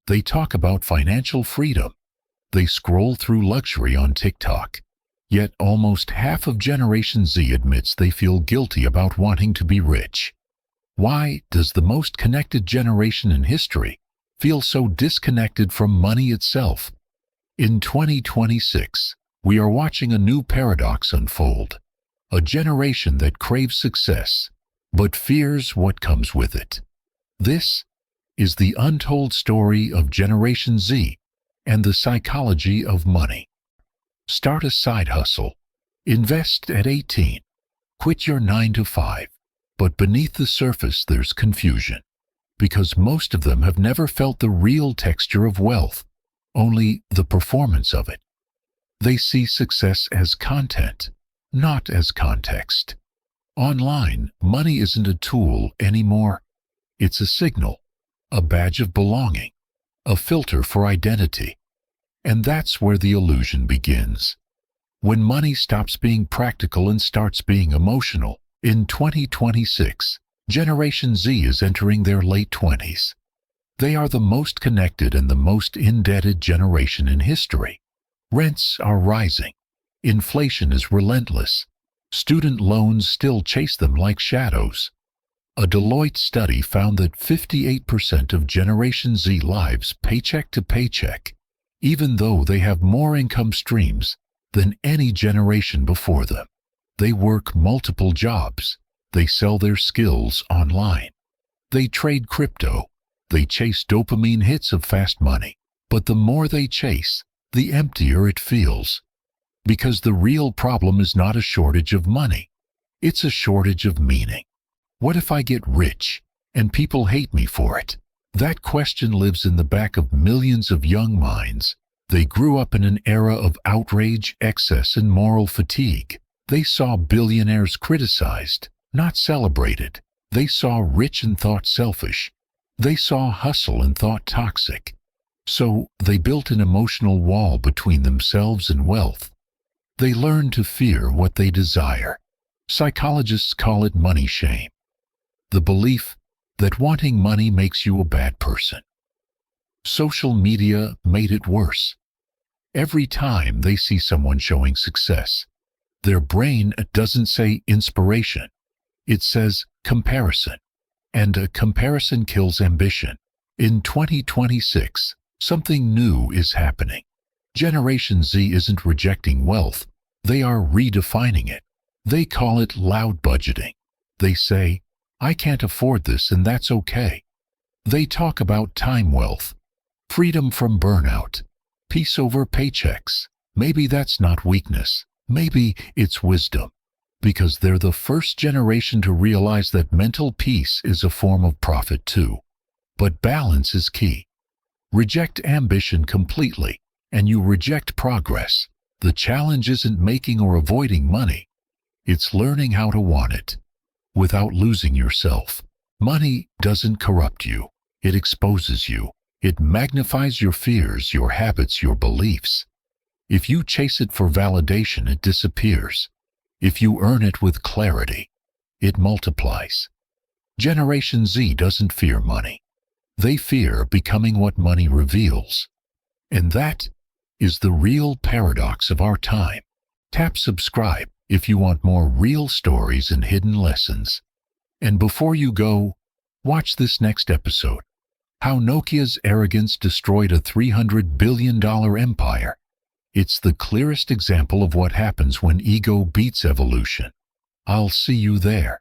They talk about financial freedom. They scroll through luxury on TikTok. Yet almost half of Generation Z admits they feel guilty about wanting to be rich. Why does the most connected generation in history feel so disconnected from money itself? In 2026, we are watching a new paradox unfold. A generation that craves success, but fears what comes with it. This is the untold story of Generation Z and the psychology of money. Start a side hustle. Invest at 18. Quit your 9 to 5. But beneath the surface there's confusion, because most of them have never felt the real texture of wealth, only the performance of it. They see success as content, not as context. Online, money isn't a tool anymore. It's a signal, a badge of belonging, a filter for identity. And that's where the illusion begins. When money stops being practical and starts being emotional. In 2026, Generation Z is entering their late 20s. They are the most connected and the most indebted generation in history. Rents are rising. Inflation is relentless. Student loans still chase them like shadows. A Deloitte study found that 58% of Generation Z lives paycheck to paycheck, even though they have more income streams than any generation before them. They work multiple jobs. They sell their skills online. They trade crypto. They chase dopamine hits of fast money. But the more they chase, the emptier it feels. Because the real problem is not a shortage of money. It's a shortage of meaning. What if I get rich and people hate me for it? That question lives in the back of millions of young minds. They grew up in an era of outrage, excess, and moral fatigue. They saw billionaires criticized, not celebrated. They saw rich and thought selfish. They saw hustle and thought toxic. So they built an emotional wall between themselves and wealth. They learned to fear what they desire. Psychologists call it money shame. The belief that wanting money makes you a bad person. Social media made it worse. Every time they see someone showing success, their brain doesn't say inspiration. It says comparison. And a comparison kills ambition. In 2026, something new is happening. Generation Z isn't rejecting wealth. They are redefining it. They call it loud budgeting. They say, I can't afford this and that's okay. They talk about time wealth, freedom from burnout, peace over paychecks. Maybe that's not weakness. Maybe it's wisdom, because they're the first generation to realize that mental peace is a form of profit too. But balance is key. Reject ambition completely, and you reject progress. The challenge isn't making or avoiding money. It's learning how to want it, without losing yourself. Money doesn't corrupt you. It exposes you. It magnifies your fears, your habits, your beliefs. If you chase it for validation, it disappears. If you earn it with clarity, it multiplies. Generation Z doesn't fear money. They fear becoming what money reveals. And that is the real paradox of our time. Tap subscribe if you want more real stories and hidden lessons. And before you go, watch this next episode. How Nokia's arrogance destroyed a $300 billion empire. It's the clearest example of what happens when ego beats evolution. I'll see you there.